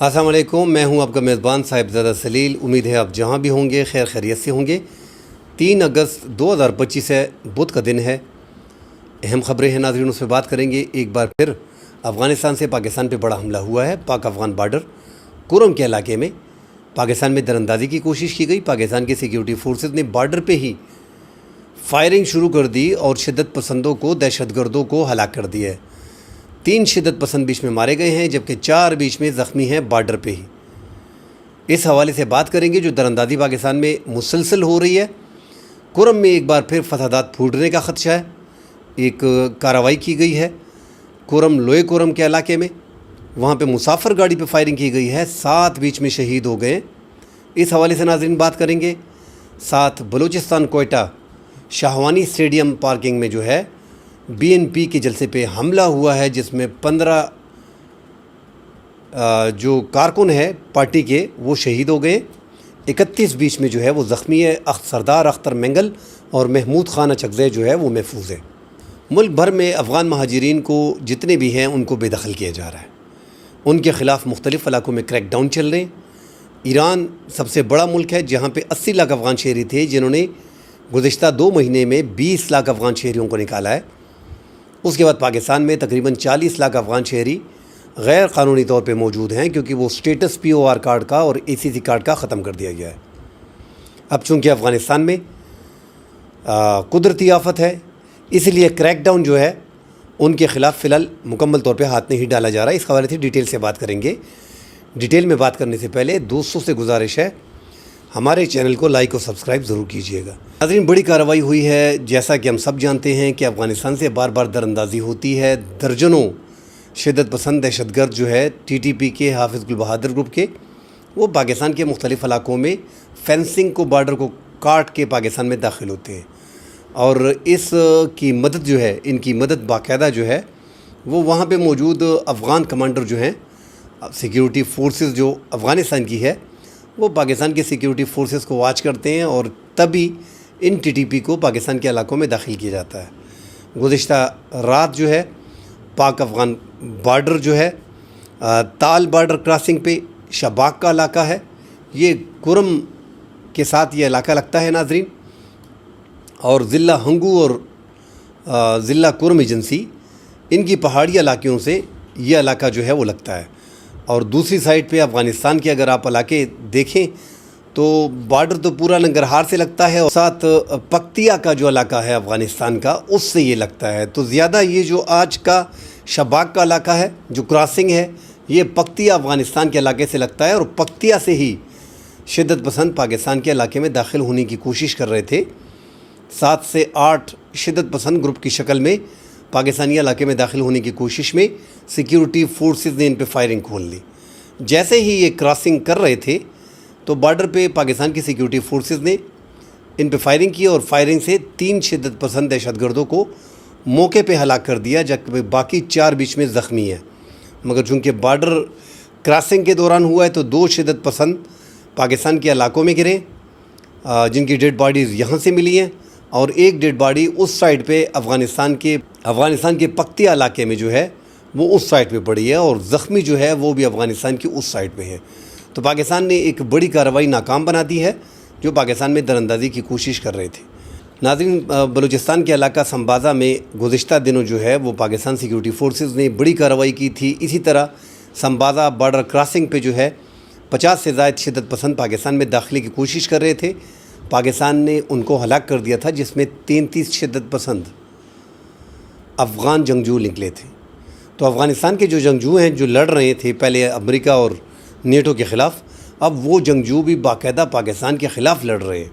السلام علیکم، میں ہوں آپ کا میزبان صاحبزادہ سلیل۔ امید ہے آپ جہاں بھی ہوں گے خیر خیریت سے ہوں گے۔ 3 اگست 2025 ہے، بدھ کا دن ہے۔ اہم خبریں ہیں ناظرین، اس پہ بات کریں گے۔ ایک بار پھر افغانستان سے پاکستان پہ بڑا حملہ ہوا ہے۔ پاک افغان بارڈر کرم کے علاقے میں پاکستان میں در اندازی کی کوشش کی گئی۔ پاکستان کے سیکیورٹی فورسز نے بارڈر پہ ہی فائرنگ شروع کر دی اور شدت پسندوں کو، دہشت گردوں کو ہلاک کر دیا ہے۔ 3 شدت پسند بیچ میں مارے گئے ہیں، جبکہ 4 بیچ میں زخمی ہیں بارڈر پہ ہی۔ اس حوالے سے بات کریں گے جو در اندازی پاکستان میں مسلسل ہو رہی ہے۔ کرم میں ایک بار پھر فسادات پھوٹنے کا خدشہ ہے۔ ایک کارروائی کی گئی ہے کرم، لوئے کرم کے علاقے میں، وہاں پہ مسافر گاڑی پہ فائرنگ کی گئی ہے، 7 بیچ میں شہید ہو گئے۔ اس حوالے سے ناظرین بات کریں گے۔ ساتھ بلوچستان کوئٹہ شاہوانی اسٹیڈیم پارکنگ میں جو ہے BNP کے جلسے پہ حملہ ہوا ہے، جس میں 15 جو کارکن ہے پارٹی کے وہ شہید ہو گئے۔ 31 بیچ میں جو ہے وہ زخمی ہے۔ سردار اختر مینگل اور محمود خان اچکزے جو ہے وہ محفوظ ہے۔ ملک بھر میں افغان مہاجرین کو جتنے بھی ہیں ان کو بے دخل کیا جا رہا ہے۔ ان کے خلاف مختلف علاقوں میں کریک ڈاؤن چل رہے ہیں۔ ایران سب سے بڑا ملک ہے جہاں پہ 80 لاکھ افغان شہری تھے، جنہوں نے گزشتہ 2 مہینے میں 20 لاکھ افغان شہریوں کو نکالا ہے۔ اس کے بعد پاکستان میں تقریباً 40 لاکھ افغان شہری غیر قانونی طور پہ موجود ہیں، کیونکہ وہ سٹیٹس POR کارڈ کا اور ACC کارڈ کا ختم کر دیا گیا ہے۔ اب چونکہ افغانستان میں قدرتی آفت ہے، اس لیے کریک ڈاؤن جو ہے ان کے خلاف فی الحال مکمل طور پہ ہاتھ نہیں ڈالا جا رہا ہے۔ اس حوالے سے ڈیٹیل سے بات کریں گے۔ ڈیٹیل میں بات کرنے سے پہلے دوستوں سے گزارش ہے ہمارے چینل کو لائک اور سبسکرائب ضرور کیجیے گا۔ ناظرین، بڑی کارروائی ہوئی ہے۔ جیسا کہ ہم سب جانتے ہیں کہ افغانستان سے بار بار در اندازی ہوتی ہے۔ درجنوں شدت پسند دہشت گرد جو ہے TTP کے، حافظ گل بہادر گروپ کے، وہ پاکستان کے مختلف علاقوں میں فینسنگ کو، بارڈر کو کاٹ کے پاکستان میں داخل ہوتے ہیں، اور اس کی مدد جو ہے، ان کی مدد باقاعدہ جو ہے وہ وہاں پہ موجود افغان کمانڈر جو ہیں، سیکیورٹی فورسز جو افغانستان کی ہے، وہ پاکستان کے سیکیورٹی فورسز کو واچ کرتے ہیں، اور تبھی ان TTP کو پاکستان کے علاقوں میں داخل کیا جاتا ہے۔ گزشتہ رات جو ہے پاک افغان بارڈر جو ہے، تال بارڈر کراسنگ پہ شباک کا علاقہ ہے، یہ کرم کے ساتھ یہ علاقہ لگتا ہے ناظرین، اور ضلع ہنگو اور ضلع کرم ایجنسی، ان کی پہاڑی علاقوں سے یہ علاقہ جو ہے وہ لگتا ہے۔ اور دوسری سائڈ پہ افغانستان کے اگر آپ علاقے دیکھیں تو بارڈر تو پورا ننگرہار سے لگتا ہے، اور ساتھ پکتیا کا جو علاقہ ہے افغانستان کا، اس سے یہ لگتا ہے۔ تو زیادہ یہ جو آج کا شباک کا علاقہ ہے، جو کراسنگ ہے، یہ پکتیا افغانستان کے علاقے سے لگتا ہے، اور پکتیا سے ہی شدت پسند پاکستان کے علاقے میں داخل ہونے کی کوشش کر رہے تھے۔ 7 سے 8 شدت پسند گروپ کی شکل میں پاکستانی علاقے میں داخل ہونے کی کوشش میں سیکیورٹی فورسز نے ان پہ فائرنگ کھول لی۔ جیسے ہی یہ کراسنگ کر رہے تھے تو بارڈر پہ پاکستان کی سیکیورٹی فورسز نے ان پہ فائرنگ کی، اور فائرنگ سے 3 شدت پسند دہشت گردوں کو موقع پہ ہلاک کر دیا، جبکہ باقی 4 بیچ میں زخمی ہیں۔ مگر چونکہ بارڈر کراسنگ کے دوران ہوا ہے تو 2 شدت پسند پاکستان کے علاقوں میں گرے، جن کی ڈیڈ باڈیز یہاں سے ملی ہیں، اور ایک ڈیڈ باڈی اس سائڈ پہ افغانستان کے پکتیا علاقے میں جو ہے وہ اس سائڈ پہ پڑی ہے، اور زخمی جو ہے وہ بھی افغانستان کی اس سائڈ پہ ہے۔ تو پاکستان نے ایک بڑی کارروائی ناکام بنا دی ہے، جو پاکستان میں در اندازی کی کوشش کر رہے تھے۔ ناظرین، بلوچستان کے علاقہ سمبازا میں گزشتہ دنوں جو ہے وہ پاکستان سیکیورٹی فورسز نے بڑی کارروائی کی تھی۔ اسی طرح سمبازا بارڈر کراسنگ پہ جو ہے 50 سے زائد شدت پسند پاکستان میں داخلے کی کوشش کر رہے تھے۔ پاکستان نے ان کو ہلاک کر دیا تھا، جس میں 33 شدت پسند افغان جنگجو نکلے تھے۔ تو افغانستان کے جو جنگجو ہیں جو لڑ رہے تھے پہلے امریکہ اور نیٹو کے خلاف، اب وہ جنگجو بھی باقاعدہ پاکستان کے خلاف لڑ رہے ہیں،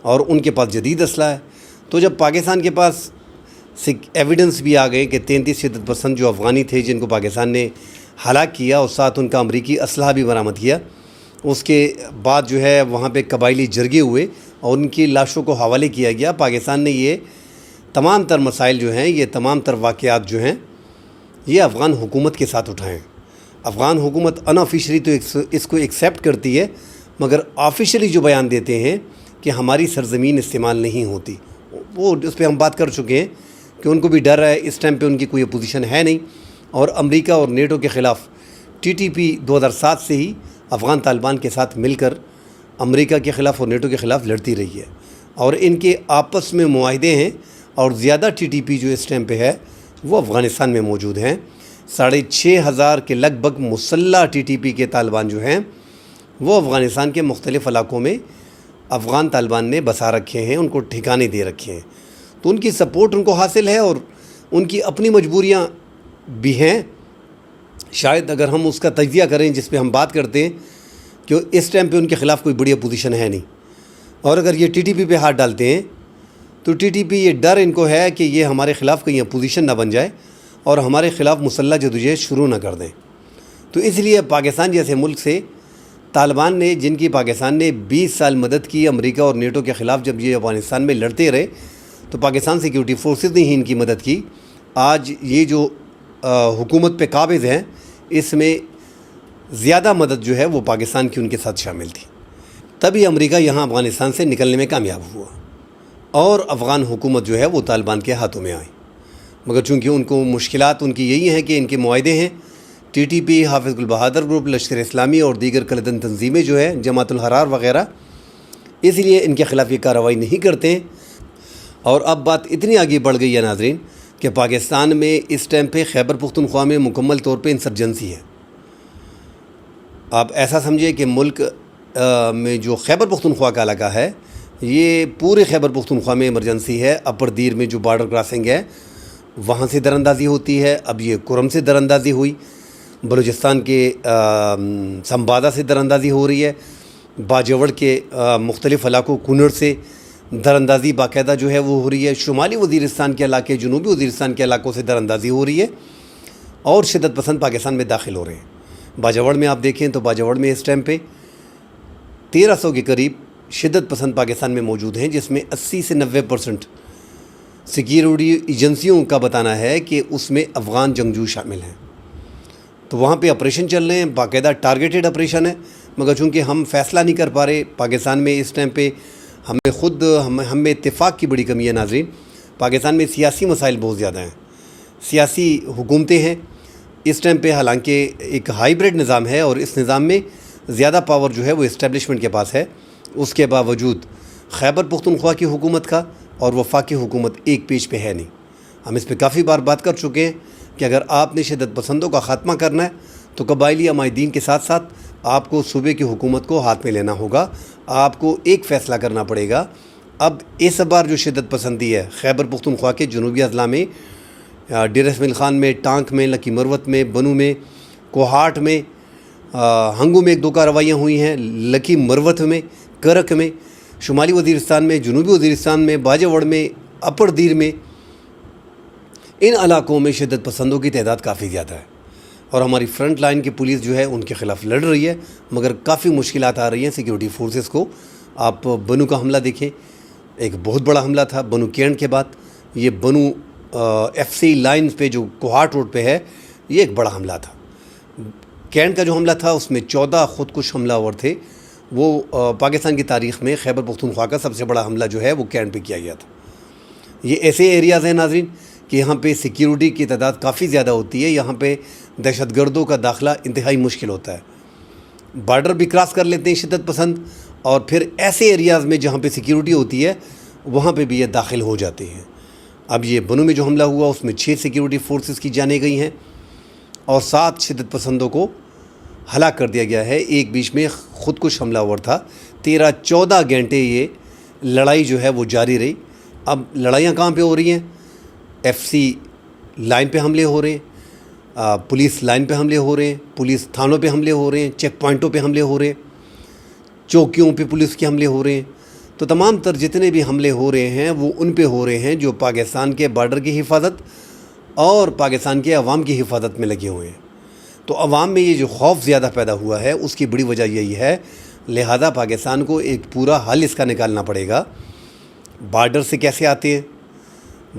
اور ان کے پاس جدید اسلحہ ہے۔ تو جب پاکستان کے پاس ایویڈنس بھی آ گئے کہ 33 شدت پسند جو افغانی تھے جن کو پاکستان نے ہلاک کیا، اور ساتھ ان کا امریکی اسلحہ بھی برآمد کیا، اس کے بعد جو ہے وہاں پہ قبائلی جرگے ہوئے اور ان کی لاشوں کو حوالے کیا گیا۔ پاکستان نے یہ تمام تر مسائل جو ہیں، یہ تمام تر واقعات جو ہیں، یہ افغان حکومت کے ساتھ اٹھائیں۔ افغان حکومت ان آفیشلی تو اس کو ایکسیپٹ کرتی ہے، مگر آفیشلی جو بیان دیتے ہیں کہ ہماری سرزمین استعمال نہیں ہوتی، وہ اس پہ ہم بات کر چکے ہیں کہ ان کو بھی ڈر ہے۔ اس ٹائم پہ ان کی کوئی اپوزیشن ہے نہیں، اور امریکہ اور نیٹو کے خلاف TTP 2007 سے ہی افغان طالبان کے ساتھ مل کر امریکہ کے خلاف اور نیٹو کے خلاف لڑتی رہی ہے، اور ان کے آپس میں معاہدے ہیں، اور زیادہ TTP جو اس ٹائم پہ ہے وہ افغانستان میں موجود ہیں۔ 6,500 کے لگ بھگ مسلح TTP کے طالبان جو ہیں وہ افغانستان کے مختلف علاقوں میں افغان طالبان نے بسا رکھے ہیں، ان کو ٹھکانے دے رکھے ہیں، تو ان کی سپورٹ ان کو حاصل ہے، اور ان کی اپنی مجبوریاں بھی ہیں۔ شاید اگر ہم اس کا تجزیہ کریں جس پہ ہم بات کرتے ہیں کہ اس ٹائم پہ ان کے خلاف کوئی بڑی اپوزیشن ہے نہیں، اور اگر یہ TTP پہ ہاتھ ڈالتے ہیں تو TTP یہ ڈر ان کو ہے کہ یہ ہمارے خلاف کہیں اپوزیشن نہ بن جائے اور ہمارے خلاف مسلح جدوجہد شروع نہ کر دیں۔ تو اس لیے پاکستان جیسے ملک سے طالبان نے، جن کی پاکستان نے 20 سال مدد کی امریکہ اور نیٹو کے خلاف، جب یہ افغانستان میں لڑتے رہے تو پاکستان سیکیورٹی فورسز نے ہی ان کی مدد کی۔ آج یہ جو حکومت پہ قابض ہیں، اس میں زیادہ مدد جو ہے وہ پاکستان کی ان کے ساتھ شامل تھی، تبھی امریکہ یہاں افغانستان سے نکلنے میں کامیاب ہوا اور افغان حکومت جو ہے وہ طالبان کے ہاتھوں میں آئی۔ مگر چونکہ ان کو مشکلات ان کی یہی ہیں کہ ان کے معاہدے ہیں، TTP، حافظ گل بہادر گروپ، لشکر اسلامی اور دیگر کلدن تنظیمیں جو ہے، جماعت الحرار وغیرہ، اس لیے ان کے خلاف یہ کارروائی نہیں کرتے ہیں۔ اور اب بات اتنی آگے بڑھ گئی ہے ناظرین کہ پاکستان میں اس ٹائم پہ خیبر پختونخوا میں مکمل طور پہ انسرجنسی ہے۔ آپ ایسا سمجھے کہ ملک میں جو خیبر پختونخوا کا علاقہ ہے، یہ پورے خیبر پختونخوا میں ایمرجنسی ہے۔ اپر دیر میں جو بارڈر کراسنگ ہے وہاں سے دراندازی ہوتی ہے، اب یہ کرم سے دراندازی ہوئی، بلوچستان کے سمبادہ سے دراندازی ہو رہی ہے، باجوڑ کے مختلف علاقوں کنڑ سے دراندازی باقاعدہ جو ہے وہ ہو رہی ہے، شمالی وزیرستان کے علاقے، جنوبی وزیرستان کے علاقوں سے دراندازی ہو رہی ہے، اور شدت پسند پاکستان میں داخل ہو رہے ہیں۔ باجوڑ میں آپ دیکھیں تو باجوڑ میں اس ٹائم پہ 1300 کے قریب شدت پسند پاکستان میں موجود ہیں، جس میں 80 سے 90% سیکیورٹی ایجنسیوں کا بتانا ہے کہ اس میں افغان جنگجو شامل ہیں۔ تو وہاں پہ آپریشن چل رہے ہیں، باقاعدہ ٹارگیٹڈ آپریشن ہے، مگر چونکہ ہم فیصلہ نہیں کر پا رہے پاکستان میں اس ٹائم پہ، ہم میں اتفاق کی بڑی کمی ہے ناظرین۔ پاکستان میں سیاسی مسائل بہت زیادہ ہیں، سیاسی حکومتیں ہیں اس ٹائم پہ، حالانکہ ایک ہائیبریڈ نظام ہے اور اس نظام میں زیادہ پاور جو ہے وہ اسٹیبلشمنٹ کے پاس ہے، اس کے باوجود خیبر پختونخوا کی حکومت کا اور وفاقی حکومت ایک پیج پہ ہے نہیں۔ ہم اس پہ کافی بار بات کر چکے ہیں کہ اگر آپ نے شدت پسندوں کا خاتمہ کرنا ہے تو قبائلی عمائدین کے ساتھ ساتھ آپ کو صوبے کی حکومت کو ہاتھ میں لینا ہوگا، آپ کو ایک فیصلہ کرنا پڑے گا۔ اب اس بار جو شدت پسندی ہے خیبر پختونخوا کے جنوبی اضلاع میں، ڈیر اسماعیل خان میں، ٹانک میں، لکی مروت میں، بنو میں، کوہاٹ میں، ہنگو میں 1-2 کارروائیاں ہوئی ہیں، لکی مروت میں، کرک میں، شمالی وزیرستان میں، جنوبی وزیرستان میں، باجوڑ میں، اپر دیر میں، ان علاقوں میں شدت پسندوں کی تعداد کافی زیادہ ہے، اور ہماری فرنٹ لائن کی پولیس جو ہے ان کے خلاف لڑ رہی ہے، مگر کافی مشکلات آ رہی ہیں سیکیورٹی فورسز کو۔ آپ بنو کا حملہ دیکھیں، ایک بہت بڑا حملہ تھا بنو کینڈ کے بعد، یہ بنو FC لائن پہ جو کوہاٹ روڈ پہ ہے، یہ ایک بڑا حملہ تھا۔ کینڈ کا جو حملہ تھا اس میں 14 خودکش حملہ آور تھے، وہ پاکستان کی تاریخ میں خیبر پختونخوا کا سب سے بڑا حملہ جو ہے وہ کینڈ پہ کیا گیا تھا۔ یہ ایسے ایریاز ہیں ناظرین کہ یہاں پہ سیکیورٹی کی تعداد کافی زیادہ ہوتی ہے، یہاں پہ دہشت گردوں کا داخلہ انتہائی مشکل ہوتا ہے، بارڈر بھی کراس کر لیتے ہیں شدت پسند، اور پھر ایسے ایریاز میں جہاں پہ سیکیورٹی ہوتی ہے وہاں پہ بھی یہ داخل ہو جاتے ہیں۔ اب یہ بنو میں جو حملہ ہوا اس میں 6 سیکیورٹی فورسز کی جانیں گئی ہیں اور 7 شدت پسندوں کو ہلاک کر دیا گیا ہے۔ ایک بیچ میں خودکش حملہ ہوا تھا، 13-14 گھنٹے یہ لڑائی جو ہے وہ جاری رہی۔ اب لڑائیاں کہاں پہ ہو رہی ہیں؟ FC لائن پہ حملے ہو رہے ہیں، پولیس لائن پہ حملے ہو رہے ہیں، پولیس تھانوں پہ حملے ہو رہے ہیں، چیک پوائنٹوں پہ حملے ہو رہے ہیں، چوکیوں پہ پولیس کے حملے ہو رہے ہیں۔ تو تمام تر جتنے بھی حملے ہو رہے ہیں وہ ان پہ ہو رہے ہیں جو پاکستان کے بارڈر کی حفاظت اور پاکستان کے عوام کی حفاظت میں لگے ہوئے ہیں۔ تو عوام میں یہ جو خوف زیادہ پیدا ہوا ہے اس کی بڑی وجہ یہی ہے، لہذا پاکستان کو ایک پورا حل اس کا نکالنا پڑے گا۔ بارڈر سے کیسے آتے ہیں؟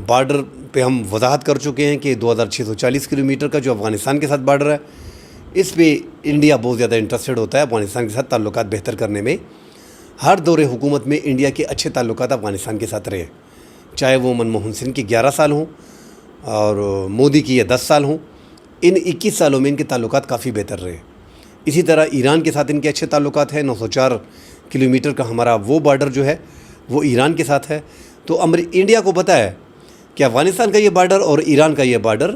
بارڈر پہ ہم وضاحت کر چکے ہیں کہ 2640 کلومیٹر کا جو افغانستان کے ساتھ بارڈر ہے، اس پہ انڈیا بہت زیادہ انٹرسٹڈ ہوتا ہے افغانستان کے ساتھ تعلقات بہتر کرنے میں۔ ہر دور حکومت میں انڈیا کے اچھے تعلقات افغانستان کے ساتھ رہے، چاہے وہ منموہن سنگھ کی 11 سال ہوں اور مودی کی یہ 10 سال ہوں، ان 21 سالوں میں ان کے تعلقات کافی بہتر رہے۔ اسی طرح ایران کے ساتھ ان کے اچھے تعلقات ہیں، 904 کلومیٹر کا ہمارا وہ بارڈر جو ہے وہ ایران کے ساتھ ہے۔ تو انڈیا کو پتہ ہے کہ افغانستان کا یہ بارڈر اور ایران کا یہ بارڈر،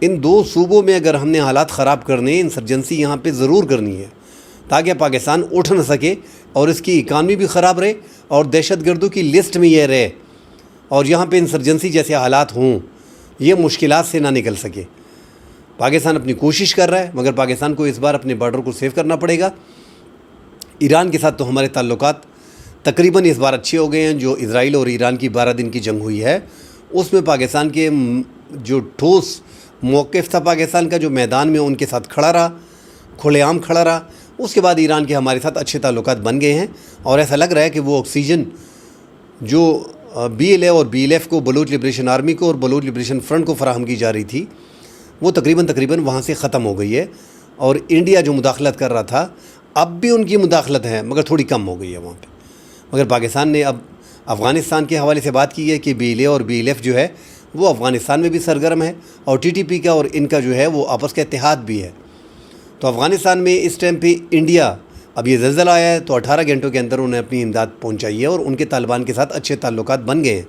ان دو صوبوں میں اگر ہم نے حالات خراب کرنے، انسرجنسی یہاں پہ ضرور کرنی ہے تاکہ پاکستان اٹھ نہ سکے اور اس کی اکانومی بھی خراب رہے اور دہشت گردوں کی لسٹ میں یہ رہے اور یہاں پہ انسرجنسی جیسے حالات ہوں، یہ مشکلات سے نہ نکل سکے۔ پاکستان اپنی کوشش کر رہا ہے، مگر پاکستان کو اس بار اپنے بارڈر کو سیو کرنا پڑے گا۔ ایران کے ساتھ تو ہمارے تعلقات تقریباً اس بار اچھے ہو گئے ہیں۔ جو اسرائیل اور ایران کی 12 دن کی جنگ ہوئی ہے اس میں پاکستان کے جو ٹھوس موقف تھا پاکستان کا، جو میدان میں ان کے ساتھ کھڑا رہا، کھلے عام کھڑا رہا، اس کے بعد ایران کے ہمارے ساتھ اچھے تعلقات بن گئے ہیں اور ایسا لگ رہا ہے کہ وہ آکسیجن جو BLA اور BLF کو، بلوچ لبریشن آرمی کو اور بلوچ لبریشن فرنٹ کو فراہم کی جا رہی تھی، وہ تقریباً وہاں سے ختم ہو گئی ہے۔ اور انڈیا جو مداخلت کر رہا تھا، اب بھی ان کی مداخلت ہے مگر تھوڑی کم ہو گئی ہے وہاں پہ۔ مگر پاکستان نے اب افغانستان کے حوالے سے بات کی ہے کہ BLA اور BLF جو ہے وہ افغانستان میں بھی سرگرم ہے اور TTP کا اور ان کا جو ہے وہ آپس کا اتحاد بھی ہے۔ تو افغانستان میں اس ٹائم پہ انڈیا، اب یہ زلزلہ آیا ہے تو 18 گھنٹوں کے اندر انہوں نے اپنی امداد پہنچائی ہے اور ان کے طالبان کے ساتھ اچھے تعلقات بن گئے ہیں۔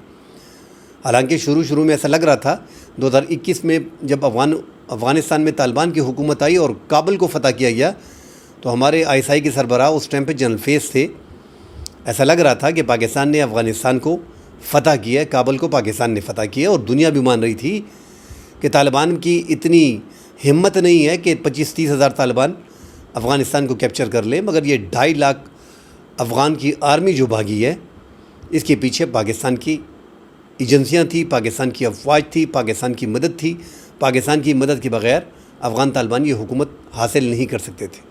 حالانکہ شروع میں ایسا لگ رہا تھا 2021 میں جب افغانستان میں طالبان کی حکومت آئی اور کابل کو فتح کیا گیا تو ہمارے ISI کے سربراہ اس ٹائم پہ جنرل فیض تھے۔ ایسا لگ رہا تھا کہ پاکستان نے افغانستان کو فتح کیا ہے، کابل کو پاکستان نے فتح کیا اور دنیا بھی مان رہی تھی کہ طالبان کی اتنی ہمت نہیں ہے کہ 25-30 ہزار طالبان افغانستان کو کیپچر کر لیں، مگر یہ 2.5 لاکھ افغان کی آرمی جو بھاگی ہے، اس کے پیچھے پاکستان کی ایجنسیاں تھیں، پاکستان کی افواج تھی، پاکستان کی مدد تھی۔ پاکستان کی مدد کے بغیر افغان طالبان یہ حکومت حاصل نہیں کر سکتے تھے۔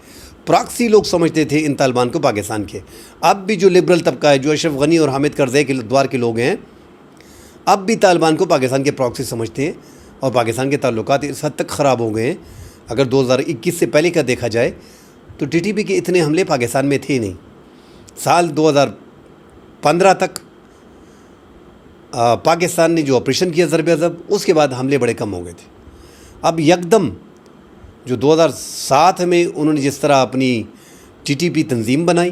پراکسی لوگ سمجھتے تھے ان طالبان کو پاکستان کے۔ اب بھی جو لبرل طبقہ ہے، جو اشرف غنی اور حامد کرزئی کے دوار کے لوگ ہیں، اب بھی طالبان کو پاکستان کے پراکسی سمجھتے ہیں اور پاکستان کے تعلقات اس حد تک خراب ہو گئے ہیں۔ اگر 2021 سے پہلے کا دیکھا جائے تو TTP کے اتنے حملے پاکستان میں تھے نہیں۔ سال 2015 تک پاکستان نے جو آپریشن کیا ضرب عضب، اس کے بعد حملے بڑے کم ہو گئے تھے۔ اب یکدم جو 2007 میں انہوں نے جس طرح اپنی TTP تنظیم بنائی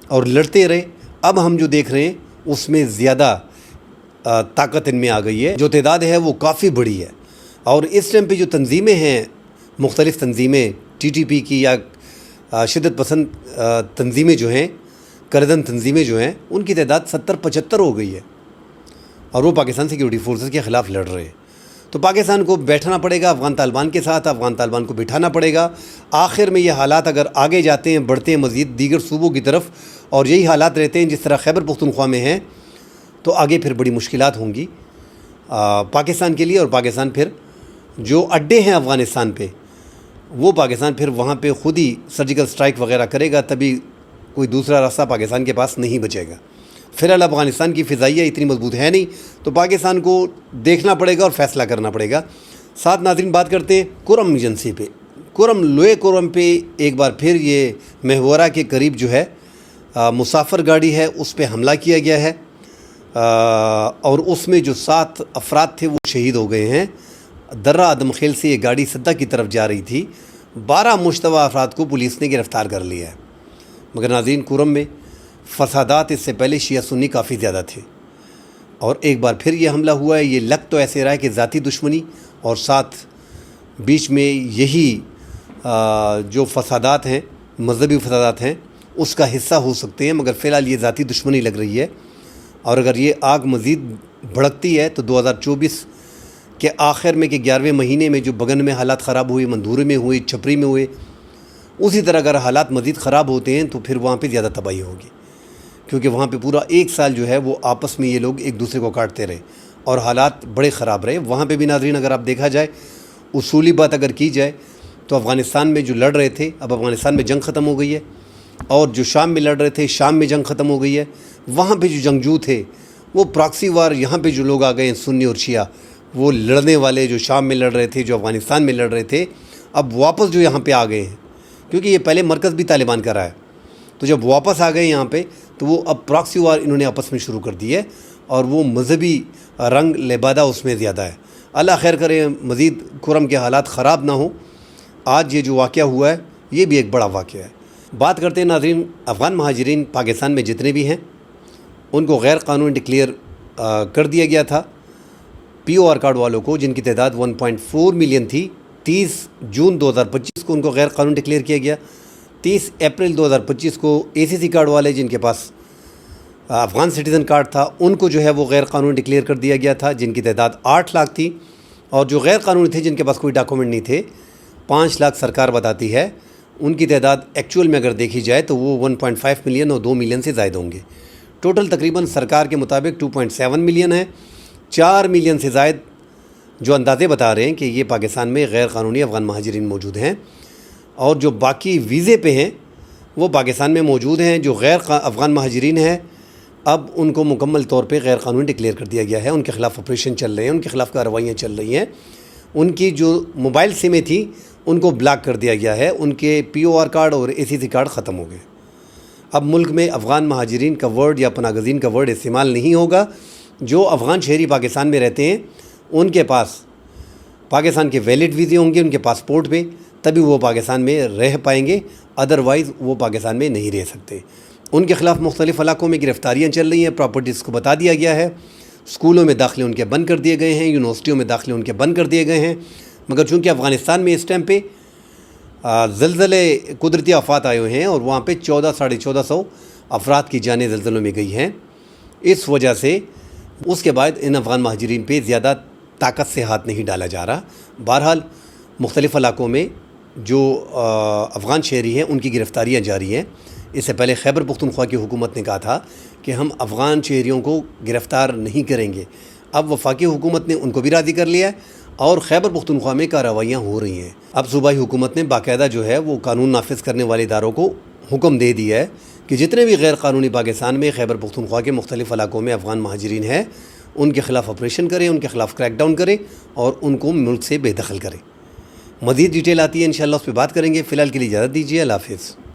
اور لڑتے رہے، اب ہم جو دیکھ رہے ہیں اس میں زیادہ طاقت ان میں آ گئی ہے، جو تعداد ہے وہ کافی بڑی ہے۔ اور اس ٹائم پہ جو تنظیمیں ہیں، مختلف تنظیمیں TTP کی یا شدت پسند تنظیمیں جو ہیں، کردن تنظیمیں جو ہیں، ان کی تعداد 70-75 ہو گئی ہے اور وہ پاکستان سیکیورٹی فورسز کے خلاف لڑ رہے ہیں۔ تو پاکستان کو بیٹھنا پڑے گا افغان طالبان کے ساتھ، افغان طالبان کو بٹھانا پڑے گا۔ آخر میں یہ حالات اگر آگے جاتے ہیں، بڑھتے ہیں مزید دیگر صوبوں کی طرف اور یہی حالات رہتے ہیں جس طرح خیبر پختونخوا میں ہیں، تو آگے پھر بڑی مشکلات ہوں گی پاکستان کے لیے۔ اور پاکستان پھر جو اڈے ہیں افغانستان پہ، وہ پاکستان پھر وہاں پہ خود ہی سرجیکل سٹرائک وغیرہ کرے گا، تبھی کوئی دوسرا راستہ پاکستان کے پاس نہیں بچے گا۔ فی الحال افغانستان کی فضائیہ اتنی مضبوط ہے نہیں، تو پاکستان کو دیکھنا پڑے گا اور فیصلہ کرنا پڑے گا۔ ساتھ ناظرین بات کرتے ہیں کرم ایجنسی پہ۔ لوئے کرم پہ ایک بار پھر یہ مہورہ کے قریب جو ہے مسافر گاڑی ہے، اس پہ حملہ کیا گیا ہے اور اس میں جو 7 افراد تھے وہ شہید ہو گئے ہیں۔ درہ آدم خیل سے یہ گاڑی سدہ کی طرف جا رہی تھی۔ 12 مشتبہ افراد کو پولیس نے گرفتار کر لیا ہے۔ مگر ناظرین، کرم میں فسادات اس سے پہلے شیعہ سنی کافی زیادہ تھے اور ایک بار پھر یہ حملہ ہوا ہے۔ یہ لگ تو ایسے رہا ہے کہ ذاتی دشمنی اور ساتھ بیچ میں یہی جو فسادات ہیں، مذہبی فسادات ہیں، اس کا حصہ ہو سکتے ہیں، مگر فی الحال یہ ذاتی دشمنی لگ رہی ہے۔ اور اگر یہ آگ مزید بھڑکتی ہے تو 2024 کے آخر میں کہ 11ویں مہینے میں جو بگن میں حالات خراب ہوئے، مندورے میں ہوئے، چھپری میں ہوئے، اسی طرح اگر حالات مزید خراب ہوتے ہیں تو پھر وہاں پہ زیادہ تباہی ہوگی، کیونکہ وہاں پہ پورا 1 سال جو ہے وہ آپس میں یہ لوگ ایک دوسرے کو کاٹتے رہے اور حالات بڑے خراب رہے۔ وہاں پہ بھی ناظرین اگر آپ دیکھا جائے، اصولی بات اگر کی جائے تو افغانستان میں جو لڑ رہے تھے، اب افغانستان میں جنگ ختم ہو گئی ہے، اور جو شام میں لڑ رہے تھے، شام میں جنگ ختم ہو گئی ہے۔ وہاں پہ جو جنگجو تھے وہ پراکسی وار، یہاں پہ جو لوگ آ گئے ہیں سنی اور شیعہ، وہ لڑنے والے جو شام میں لڑ رہے تھے، جو افغانستان میں لڑ رہے تھے، اب واپس جو یہاں پہ آ گئے ہیں، کیونکہ یہ پہلے مرکز بھی طالبان کا رہا ہے۔ تو جب واپس آ گئے یہاں پہ تو وہ اب پراکسی وار انہوں نے آپس میں شروع کر دی ہے اور وہ مذہبی رنگ لبادہ اس میں زیادہ ہے۔ اللہ خیر کرے، مزید کرم کے حالات خراب نہ ہوں۔ آج یہ جو واقعہ ہوا ہے یہ بھی ایک بڑا واقعہ ہے۔ بات کرتے ہیں ناظرین، افغان مہاجرین پاکستان میں جتنے بھی ہیں ان کو غیر قانونی ڈکلیئر کر دیا گیا تھا۔ پی او آر کارڈ والوں کو، جن کی تعداد 1.4 ملین تھی، 30 جون 2025 کو ان کو غیر قانونی ڈکلیئر کیا گیا۔ 30 اپریل 2025 کو اے سی سی کارڈ والے، جن کے پاس افغان سٹیزن کارڈ تھا، ان کو جو ہے وہ غیر قانونی ڈکلیئر کر دیا گیا تھا، جن کی تعداد 8 لاکھ تھی۔ اور جو غیر قانونی تھے، جن کے پاس کوئی ڈاکومنٹ نہیں تھے، 5 لاکھ سرکار بتاتی ہے، ان کی تعداد ایکچوئل میں اگر دیکھی جائے تو وہ 1.5 ملین اور 2 ملین سے زائد ہوں گے۔ ٹوٹل تقریباً سرکار کے مطابق 2.7 ملین ہے۔ 4 ملین سے زائد جو اندازے بتا رہے ہیں کہ یہ پاکستان میں غیر قانونی افغان مہاجرین موجود ہیں، اور جو باقی ویزے پہ ہیں وہ پاکستان میں موجود ہیں۔ جو غیر افغان مہاجرین ہیں اب ان کو مکمل طور پہ غیر قانونی ڈکلیئر کر دیا گیا ہے، ان کے خلاف آپریشن چل رہے ہیں، ان کے خلاف کارروائیاں چل رہی ہیں۔ ان کی جو موبائل سمیں تھیں ان کو بلاک کر دیا گیا ہے، ان کے پی او آر کارڈ اور اے سی سی کارڈ ختم ہو گئے۔ اب ملک میں افغان مہاجرین کا ورڈ یا پناہ گزین کا ورڈ استعمال نہیں ہوگا۔ جو افغان شہری پاکستان میں رہتے ہیں ان کے پاس پاکستان کے ویلڈ ویزے ہوں گے ان کے پاسپورٹ پہ، تبھی وہ پاکستان میں رہ پائیں گے، ادروائز وہ پاکستان میں نہیں رہ سکتے۔ ان کے خلاف مختلف علاقوں میں گرفتاریاں چل رہی ہیں، پراپرٹیز کو بتا دیا گیا ہے، اسکولوں میں داخلے ان کے بند کر دیے گئے ہیں، یونیورسٹیوں میں داخلے ان کے بند کر دیے گئے ہیں۔ مگر چونکہ افغانستان میں اس ٹائم پہ زلزلے، قدرتی آفات آئے ہوئے ہیں اور وہاں پہ 1400 افراد کی جانیں زلزلوں میں گئی ہیں، اس وجہ سے اس کے بعد ان افغان مہاجرین پہ زیادہ طاقت سے ہاتھ نہیں ڈالا جا رہا۔ بہرحال مختلف علاقوں میں جو افغان شہری ہیں ان کی گرفتاریاں جاری ہیں۔ اس سے پہلے خیبر پختونخوا کی حکومت نے کہا تھا کہ ہم افغان شہریوں کو گرفتار نہیں کریں گے۔ اب وفاقی حکومت نے ان کو بھی راضی کر لیا ہے اور خیبر پختونخوا میں کارروائیاں ہو رہی ہیں۔ اب صوبائی حکومت نے باقاعدہ جو ہے وہ قانون نافذ کرنے والے اداروں کو حکم دے دیا ہے کہ جتنے بھی غیر قانونی پاکستان میں خیبر پختونخوا کے مختلف علاقوں میں افغان مہاجرین ہیں ان کے خلاف آپریشن کریں، ان کے خلاف کریک ڈاؤن کریں اور ان کو ملک سے بے دخل کریں۔ مزید ڈیٹیل آتی ہے انشاءاللہ اس پہ بات کریں گے۔ فی الحال کے لیے اجازت دیجیے، اللہ حافظ۔